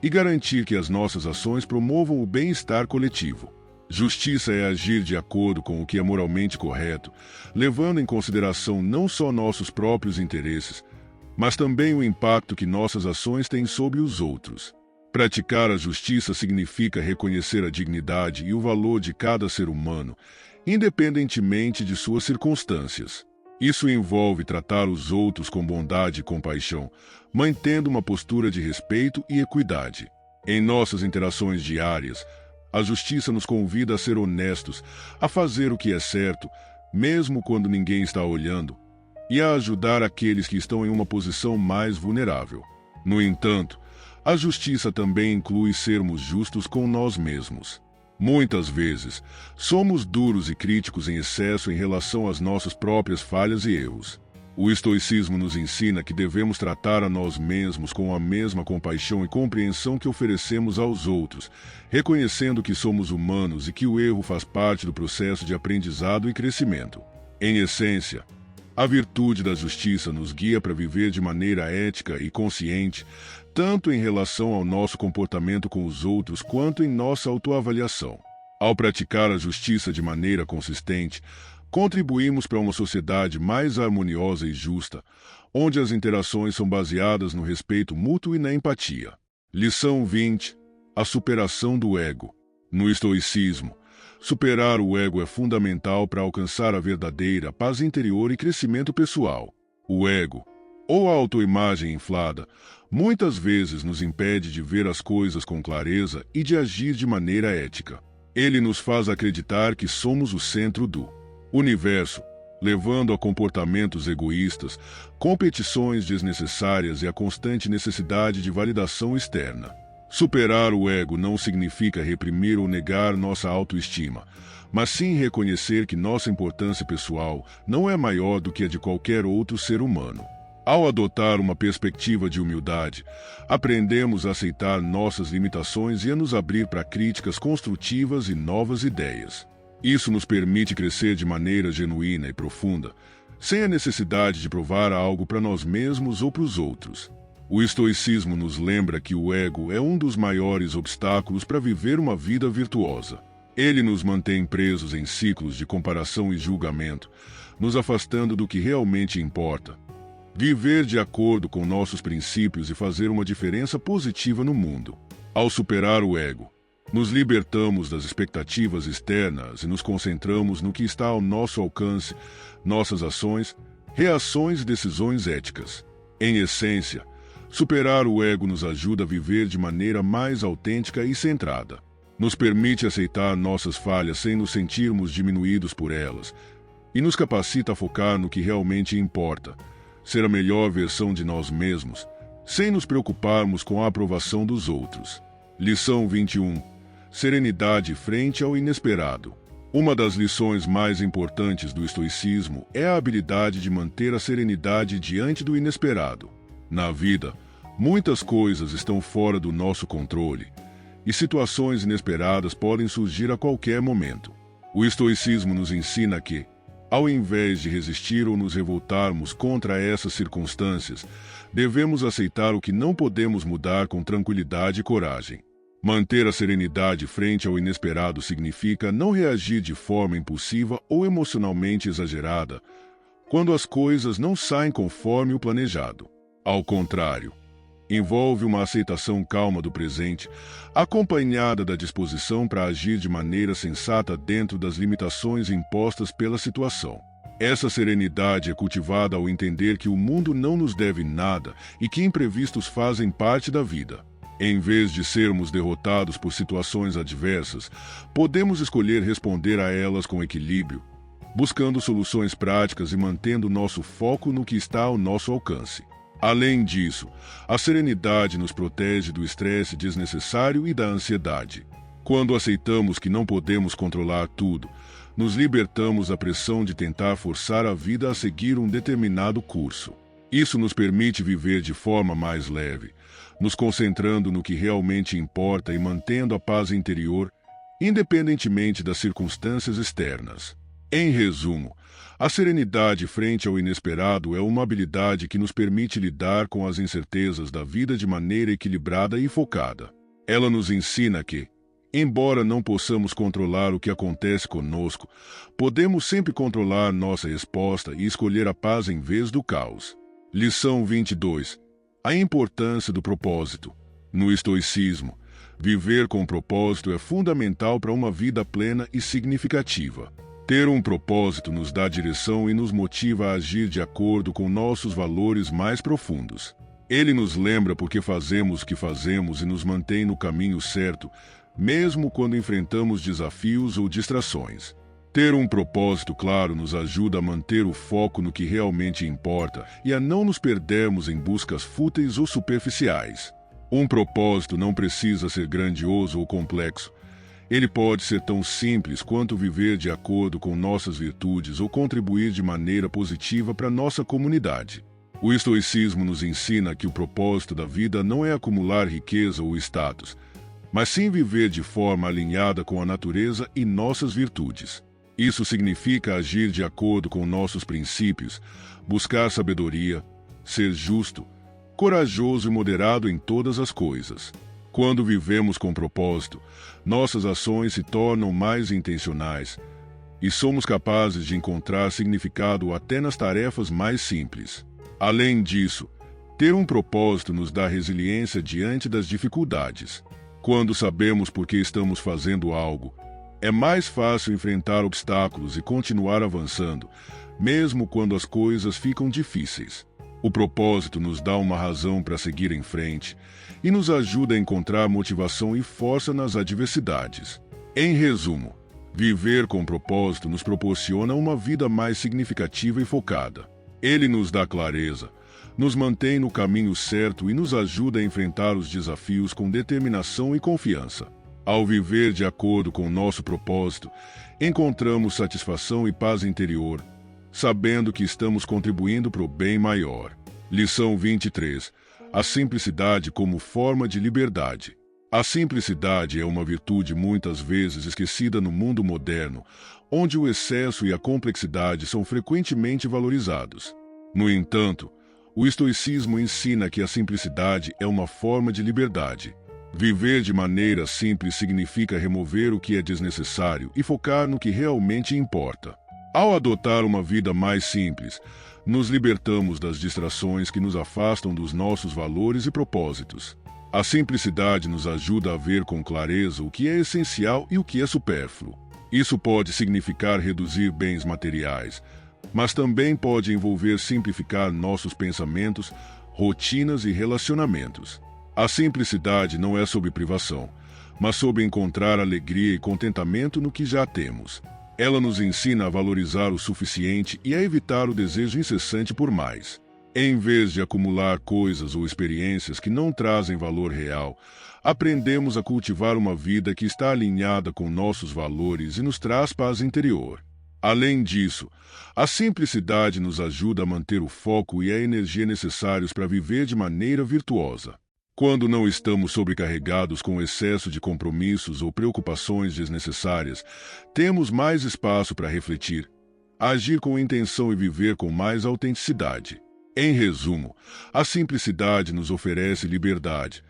e garantir que as nossas ações promovam o bem-estar coletivo. Justiça é agir de acordo com o que é moralmente correto, levando em consideração não só nossos próprios interesses, mas também o impacto que nossas ações têm sobre os outros. Praticar a justiça significa reconhecer a dignidade e o valor de cada ser humano, independentemente de suas circunstâncias. Isso envolve tratar os outros com bondade e compaixão, mantendo uma postura de respeito e equidade. Em nossas interações diárias, a justiça nos convida a ser honestos, a fazer o que é certo, mesmo quando ninguém está olhando, e a ajudar aqueles que estão em uma posição mais vulnerável. No entanto, a justiça também inclui sermos justos com nós mesmos. Muitas vezes, somos duros e críticos em excesso em relação às nossas próprias falhas e erros. O estoicismo nos ensina que devemos tratar a nós mesmos com a mesma compaixão e compreensão que oferecemos aos outros, reconhecendo que somos humanos e que o erro faz parte do processo de aprendizado e crescimento. Em essência, a virtude da justiça nos guia para viver de maneira ética e consciente, tanto em relação ao nosso comportamento com os outros quanto em nossa autoavaliação. Ao praticar a justiça de maneira consistente, contribuímos para uma sociedade mais harmoniosa e justa, onde as interações são baseadas no respeito mútuo e na empatia. Lição 20. A superação do ego. No estoicismo, superar o ego é fundamental para alcançar a verdadeira paz interior e crescimento pessoal. O ego, ou a autoimagem inflada, muitas vezes nos impede de ver as coisas com clareza e de agir de maneira ética. Ele nos faz acreditar que somos o centro do universo, levando a comportamentos egoístas, competições desnecessárias e a constante necessidade de validação externa. Superar o ego não significa reprimir ou negar nossa autoestima, mas sim reconhecer que nossa importância pessoal não é maior do que a de qualquer outro ser humano. Ao adotar uma perspectiva de humildade, aprendemos a aceitar nossas limitações e a nos abrir para críticas construtivas e novas ideias. Isso nos permite crescer de maneira genuína e profunda, sem a necessidade de provar algo para nós mesmos ou para os outros. O estoicismo nos lembra que o ego é um dos maiores obstáculos para viver uma vida virtuosa. Ele nos mantém presos em ciclos de comparação e julgamento, nos afastando do que realmente importa: viver de acordo com nossos princípios e fazer uma diferença positiva no mundo. Ao superar o ego, Nos libertamos das expectativas externas e nos concentramos no que está ao nosso alcance, nossas ações, reações e decisões éticas. Em essência, superar o ego nos ajuda a viver de maneira mais autêntica e centrada. Nos permite aceitar nossas falhas sem nos sentirmos diminuídos por elas e nos capacita a focar no que realmente importa, ser a melhor versão de nós mesmos, sem nos preocuparmos com a aprovação dos outros. Lição 21. Serenidade frente ao inesperado. Uma das lições mais importantes do estoicismo é a habilidade de manter a serenidade diante do inesperado. Na vida, muitas coisas estão fora do nosso controle, e situações inesperadas podem surgir a qualquer momento. O estoicismo nos ensina que, ao invés de resistir ou nos revoltarmos contra essas circunstâncias, devemos aceitar o que não podemos mudar com tranquilidade e coragem. Manter a serenidade frente ao inesperado significa não reagir de forma impulsiva ou emocionalmente exagerada quando as coisas não saem conforme o planejado. Ao contrário, envolve uma aceitação calma do presente, acompanhada da disposição para agir de maneira sensata dentro das limitações impostas pela situação. Essa serenidade é cultivada ao entender que o mundo não nos deve nada e que imprevistos fazem parte da vida. Em vez de sermos derrotados por situações adversas, podemos escolher responder a elas com equilíbrio, buscando soluções práticas e mantendo nosso foco no que está ao nosso alcance. Além disso, a serenidade nos protege do estresse desnecessário e da ansiedade. Quando aceitamos que não podemos controlar tudo, nos libertamos da pressão de tentar forçar a vida a seguir um determinado curso. Isso nos permite viver de forma mais leve, nos concentrando no que realmente importa e mantendo a paz interior, independentemente das circunstâncias externas. Em resumo, a serenidade frente ao inesperado é uma habilidade que nos permite lidar com as incertezas da vida de maneira equilibrada e focada. Ela nos ensina que, embora não possamos controlar o que acontece conosco, podemos sempre controlar nossa resposta e escolher a paz em vez do caos. Lição 22. A importância do propósito. No estoicismo, viver com propósito é fundamental para uma vida plena e significativa. Ter um propósito nos dá direção e nos motiva a agir de acordo com nossos valores mais profundos. Ele nos lembra por que fazemos o que fazemos e nos mantém no caminho certo, mesmo quando enfrentamos desafios ou distrações. Ter um propósito claro nos ajuda a manter o foco no que realmente importa e a não nos perdermos em buscas fúteis ou superficiais. Um propósito não precisa ser grandioso ou complexo. Ele pode ser tão simples quanto viver de acordo com nossas virtudes ou contribuir de maneira positiva para nossa comunidade. O estoicismo nos ensina que o propósito da vida não é acumular riqueza ou status, mas sim viver de forma alinhada com a natureza e nossas virtudes. Isso significa agir de acordo com nossos princípios, buscar sabedoria, ser justo, corajoso e moderado em todas as coisas. Quando vivemos com propósito, nossas ações se tornam mais intencionais e somos capazes de encontrar significado até nas tarefas mais simples. Além disso, ter um propósito nos dá resiliência diante das dificuldades. Quando sabemos por que estamos fazendo algo, é mais fácil enfrentar obstáculos e continuar avançando, mesmo quando as coisas ficam difíceis. O propósito nos dá uma razão para seguir em frente e nos ajuda a encontrar motivação e força nas adversidades. Em resumo, viver com propósito nos proporciona uma vida mais significativa e focada. Ele nos dá clareza, nos mantém no caminho certo e nos ajuda a enfrentar os desafios com determinação e confiança. Ao viver de acordo com nosso propósito, encontramos satisfação e paz interior, sabendo que estamos contribuindo para o bem maior. Lição 23. A simplicidade como forma de liberdade. A simplicidade é uma virtude muitas vezes esquecida no mundo moderno, onde o excesso e a complexidade são frequentemente valorizados. No entanto, o estoicismo ensina que a simplicidade é uma forma de liberdade. Viver de maneira simples significa remover o que é desnecessário e focar no que realmente importa. Ao adotar uma vida mais simples, nos libertamos das distrações que nos afastam dos nossos valores e propósitos. A simplicidade nos ajuda a ver com clareza o que é essencial e o que é supérfluo. Isso pode significar reduzir bens materiais, mas também pode envolver simplificar nossos pensamentos, rotinas e relacionamentos. A simplicidade não é sobre privação, mas sobre encontrar alegria e contentamento no que já temos. Ela nos ensina a valorizar o suficiente e a evitar o desejo incessante por mais. Em vez de acumular coisas ou experiências que não trazem valor real, aprendemos a cultivar uma vida que está alinhada com nossos valores e nos traz paz interior. Além disso, a simplicidade nos ajuda a manter o foco e a energia necessários para viver de maneira virtuosa. Quando não estamos sobrecarregados com excesso de compromissos ou preocupações desnecessárias, temos mais espaço para refletir, agir com intenção e viver com mais autenticidade. Em resumo, a simplicidade nos oferece liberdade.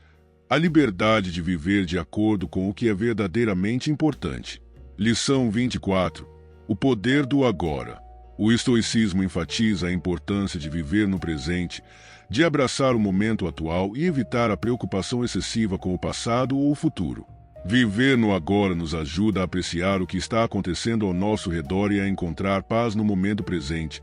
A liberdade de viver de acordo com o que é verdadeiramente importante. Lição 24. O poder do agora. O estoicismo enfatiza a importância de viver no presente, de abraçar o momento atual e evitar a preocupação excessiva com o passado ou o futuro. Viver no agora nos ajuda a apreciar o que está acontecendo ao nosso redor e a encontrar paz no momento presente,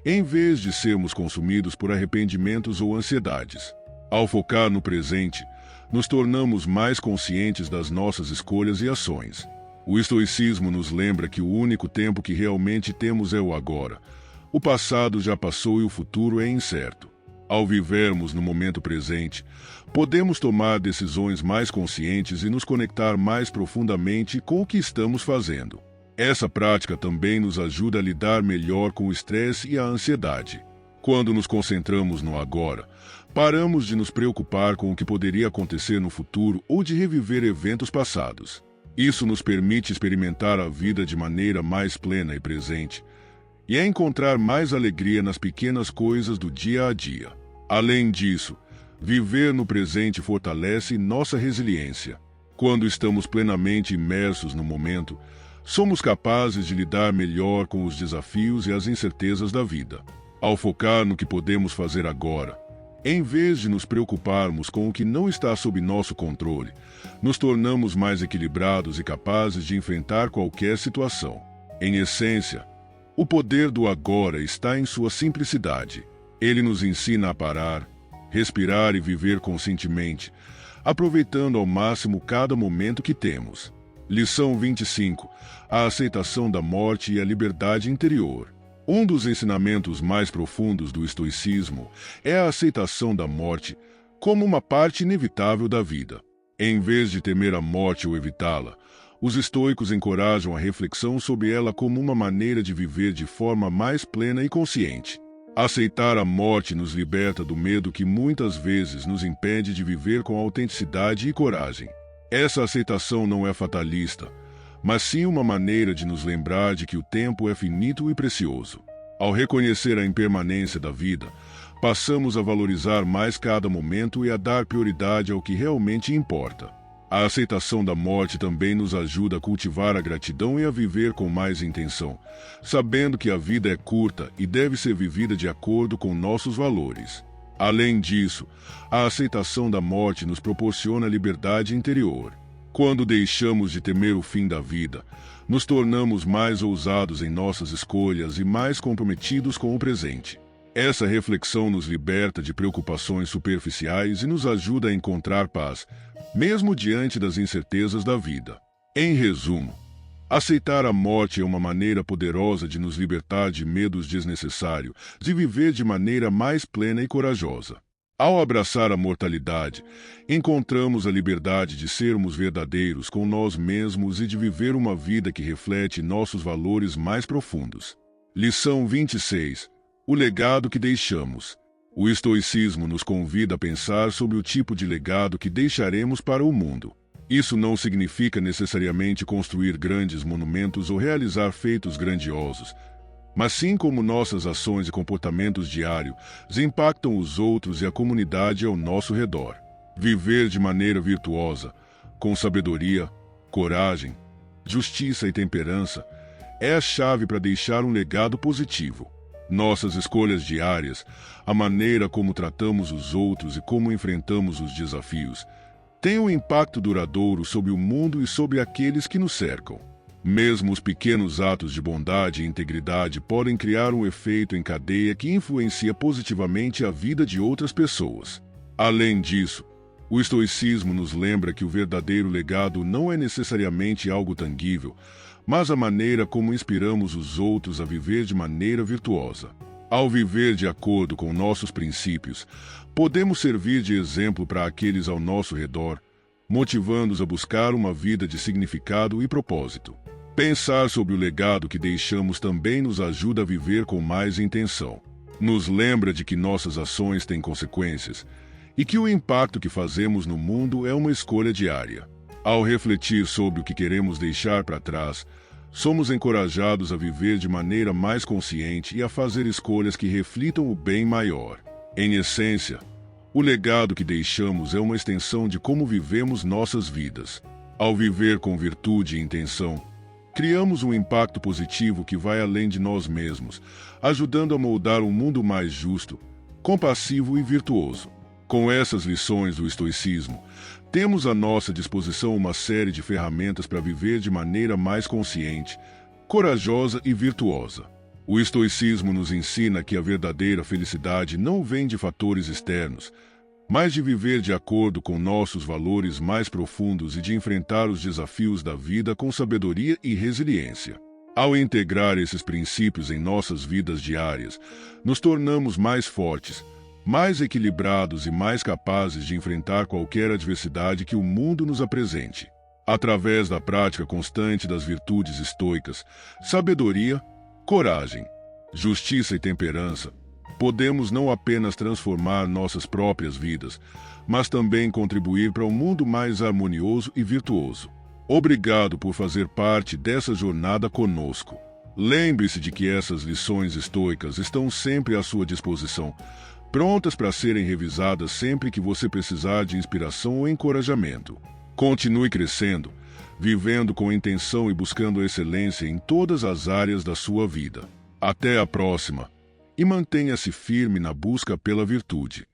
em vez de sermos consumidos por arrependimentos ou ansiedades. Ao focar no presente, nos tornamos mais conscientes das nossas escolhas e ações. O estoicismo nos lembra que o único tempo que realmente temos é o agora. O passado já passou e o futuro é incerto. Ao vivermos no momento presente, podemos tomar decisões mais conscientes e nos conectar mais profundamente com o que estamos fazendo. Essa prática também nos ajuda a lidar melhor com o estresse e a ansiedade. Quando nos concentramos no agora, paramos de nos preocupar com o que poderia acontecer no futuro ou de reviver eventos passados. Isso nos permite experimentar a vida de maneira mais plena e presente, e a encontrar mais alegria nas pequenas coisas do dia a dia. Além disso, viver no presente fortalece nossa resiliência. Quando estamos plenamente imersos no momento, somos capazes de lidar melhor com os desafios e as incertezas da vida. Ao focar no que podemos fazer agora, em vez de nos preocuparmos com o que não está sob nosso controle, nos tornamos mais equilibrados e capazes de enfrentar qualquer situação. Em essência, o poder do agora está em sua simplicidade. Ele nos ensina a parar, respirar e viver conscientemente, aproveitando ao máximo cada momento que temos. Lição 25. A aceitação da morte e a liberdade interior. Um dos ensinamentos mais profundos do estoicismo é a aceitação da morte como uma parte inevitável da vida. Em vez de temer a morte ou evitá-la, os estoicos encorajam a reflexão sobre ela como uma maneira de viver de forma mais plena e consciente. Aceitar a morte nos liberta do medo que muitas vezes nos impede de viver com autenticidade e coragem. Essa aceitação não é fatalista, mas sim uma maneira de nos lembrar de que o tempo é finito e precioso. Ao reconhecer a impermanência da vida, passamos a valorizar mais cada momento e a dar prioridade ao que realmente importa. A aceitação da morte também nos ajuda a cultivar a gratidão e a viver com mais intenção, sabendo que a vida é curta e deve ser vivida de acordo com nossos valores. Além disso, a aceitação da morte nos proporciona liberdade interior. Quando deixamos de temer o fim da vida, nos tornamos mais ousados em nossas escolhas e mais comprometidos com o presente. Essa reflexão nos liberta de preocupações superficiais e nos ajuda a encontrar paz, mesmo diante das incertezas da vida. Em resumo, aceitar a morte é uma maneira poderosa de nos libertar de medos desnecessários, de viver de maneira mais plena e corajosa. Ao abraçar a mortalidade, encontramos a liberdade de sermos verdadeiros com nós mesmos e de viver uma vida que reflete nossos valores mais profundos. Lição 26. O legado que deixamos. O estoicismo nos convida a pensar sobre o tipo de legado que deixaremos para o mundo. Isso não significa necessariamente construir grandes monumentos ou realizar feitos grandiosos, mas sim como nossas ações e comportamentos diários impactam os outros e a comunidade ao nosso redor. Viver de maneira virtuosa, com sabedoria, coragem, justiça e temperança, é a chave para deixar um legado positivo. Nossas escolhas diárias, a maneira como tratamos os outros e como enfrentamos os desafios, tem um impacto duradouro sobre o mundo e sobre aqueles que nos cercam. Mesmo os pequenos atos de bondade e integridade podem criar um efeito em cadeia que influencia positivamente a vida de outras pessoas. Além disso, o estoicismo nos lembra que o verdadeiro legado não é necessariamente algo tangível, mas a maneira como inspiramos os outros a viver de maneira virtuosa. Ao viver de acordo com nossos princípios, podemos servir de exemplo para aqueles ao nosso redor, motivando-os a buscar uma vida de significado e propósito. Pensar sobre o legado que deixamos também nos ajuda a viver com mais intenção. Nos lembra de que nossas ações têm consequências e que o impacto que fazemos no mundo é uma escolha diária. Ao refletir sobre o que queremos deixar para trás, somos encorajados a viver de maneira mais consciente e a fazer escolhas que reflitam o bem maior. Em essência, o legado que deixamos é uma extensão de como vivemos nossas vidas. Ao viver com virtude e intenção, criamos um impacto positivo que vai além de nós mesmos, ajudando a moldar um mundo mais justo, compassivo e virtuoso. Com essas lições do estoicismo, temos à nossa disposição uma série de ferramentas para viver de maneira mais consciente, corajosa e virtuosa. O estoicismo nos ensina que a verdadeira felicidade não vem de fatores externos, mas de viver de acordo com nossos valores mais profundos e de enfrentar os desafios da vida com sabedoria e resiliência. Ao integrar esses princípios em nossas vidas diárias, nos tornamos mais fortes, mais equilibrados e mais capazes de enfrentar qualquer adversidade que o mundo nos apresente. Através da prática constante das virtudes estoicas, sabedoria, coragem, justiça e temperança, podemos não apenas transformar nossas próprias vidas, mas também contribuir para um mundo mais harmonioso e virtuoso. Obrigado por fazer parte dessa jornada conosco. Lembre-se de que essas lições estoicas estão sempre à sua disposição, prontas para serem revisadas sempre que você precisar de inspiração ou encorajamento. Continue crescendo, vivendo com intenção e buscando excelência em todas as áreas da sua vida. Até a próxima! E mantenha-se firme na busca pela virtude.